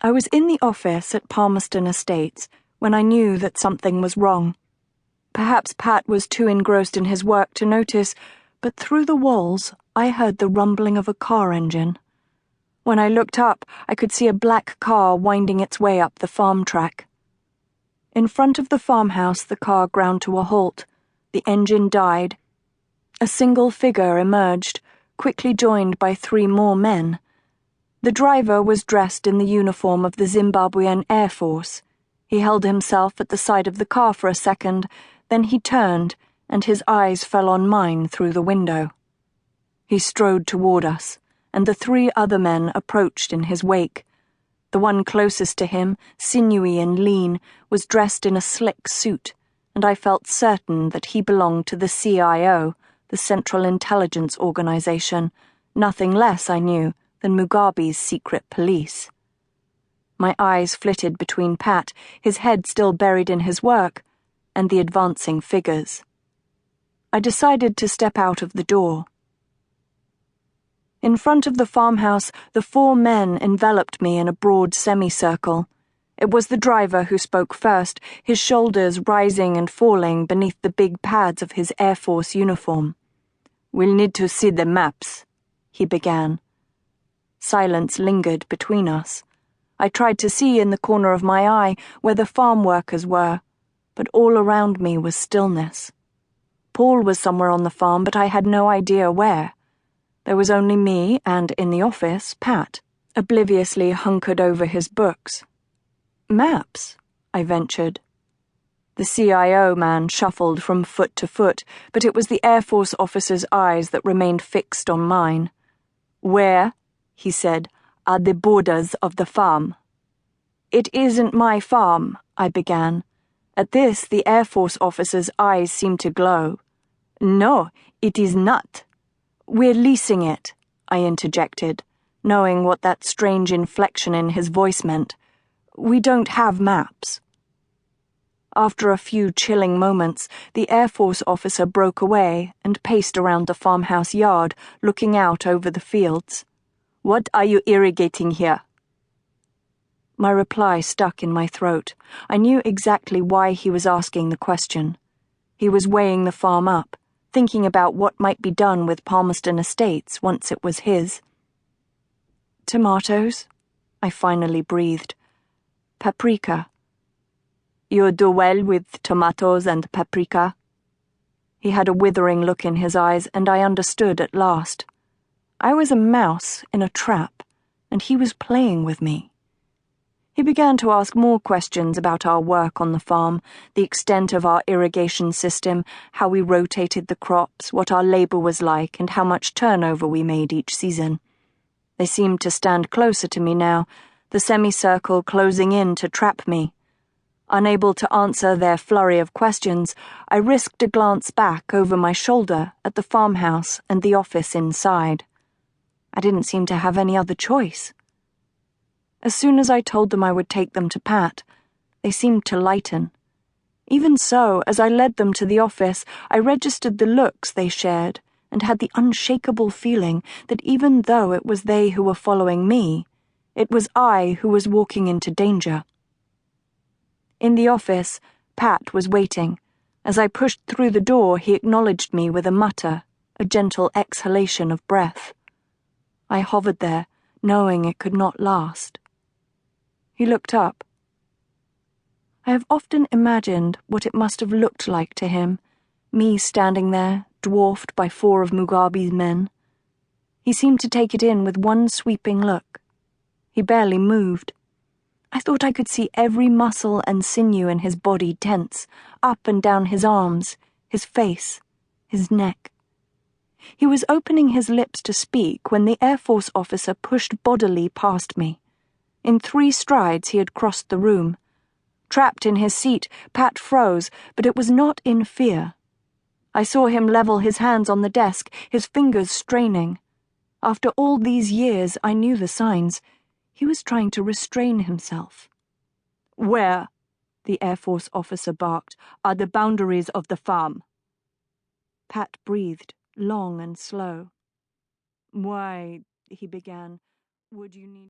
I was in the office at Palmerston Estates when I knew that something was wrong. Perhaps Pat was too engrossed in his work to notice, but through the walls I heard the rumbling of a car engine. When I looked up, I could see a black car winding its way up the farm track. In front of the farmhouse, the car ground to a halt. The engine died. A single figure emerged, quickly joined by 3 more men. The driver was dressed in the uniform of the Zimbabwean Air Force. He held himself at the side of the car for a second, then he turned, and his eyes fell on mine through the window. He strode toward us, and the 3 other men approached in his wake. The one closest to him, sinewy and lean, was dressed in a slick suit, and I felt certain that he belonged to the CIO, the Central Intelligence Organization, nothing less, I knew, than Mugabes' secret police. My eyes flitted between Pat, his head still buried in his work, and the advancing figures. I decided to step out of the door. In front of the farmhouse, the 4 men enveloped me in a broad semicircle. It was the driver who spoke first, his shoulders rising and falling beneath the big pads of his Air Force uniform. "We'll need to see the maps," he began. Silence lingered between us. I tried to see in the corner of my eye where the farm workers were, but all around me was stillness. Paul was somewhere on the farm, but I had no idea where. There was only me and, in the office, Pat, obliviously hunkered over his books. "Maps," I ventured. The CIO man shuffled from foot to foot, but it was the Air Force officer's eyes that remained fixed on mine. "Where," he said, "are the borders of the farm?" "It isn't my farm," I began. At this, the Air Force officer's eyes seemed to glow. "No, it is not." "We're leasing it," I interjected, knowing what that strange inflection in his voice meant. "We don't have maps." After a few chilling moments, the Air Force officer broke away and paced around the farmhouse yard, looking out over the fields. "What are you irrigating here?" My reply stuck in my throat. I knew exactly why he was asking the question. He was weighing the farm up, thinking about what might be done with Palmerston Estates once it was his. "Tomatoes," I finally breathed. "Paprika." "You do well with tomatoes and paprika." He had a withering look in his eyes, and I understood at last. I was a mouse in a trap, and he was playing with me. He began to ask more questions about our work on the farm, the extent of our irrigation system, how we rotated the crops, what our labor was like, and how much turnover we made each season. They seemed to stand closer to me now, the semicircle closing in to trap me. Unable to answer their flurry of questions, I risked a glance back over my shoulder at the farmhouse and the office inside. I didn't seem to have any other choice. As soon as I told them I would take them to Pat, they seemed to lighten. Even so, as I led them to the office, I registered the looks they shared and had the unshakable feeling that even though it was they who were following me, it was I who was walking into danger. In the office, Pat was waiting. As I pushed through the door, he acknowledged me with a mutter, a gentle exhalation of breath. I hovered there, knowing it could not last. He looked up. I have often imagined what it must have looked like to him, me standing there, dwarfed by 4 of Mugabes' men. He seemed to take it in with one sweeping look. He barely moved. I thought I could see every muscle and sinew in his body tense, up and down his arms, his face, his neck. He was opening his lips to speak when the Air Force officer pushed bodily past me. In 3 strides he had crossed the room. Trapped in his seat, Pat froze, but it was not in fear. I saw him level his hands on the desk, his fingers straining. After all these years, I knew the signs. He was trying to restrain himself. "Where," the Air Force officer barked, "are the boundaries of the farm?" Pat breathed, long and slow. "Why," he began, "would you need..."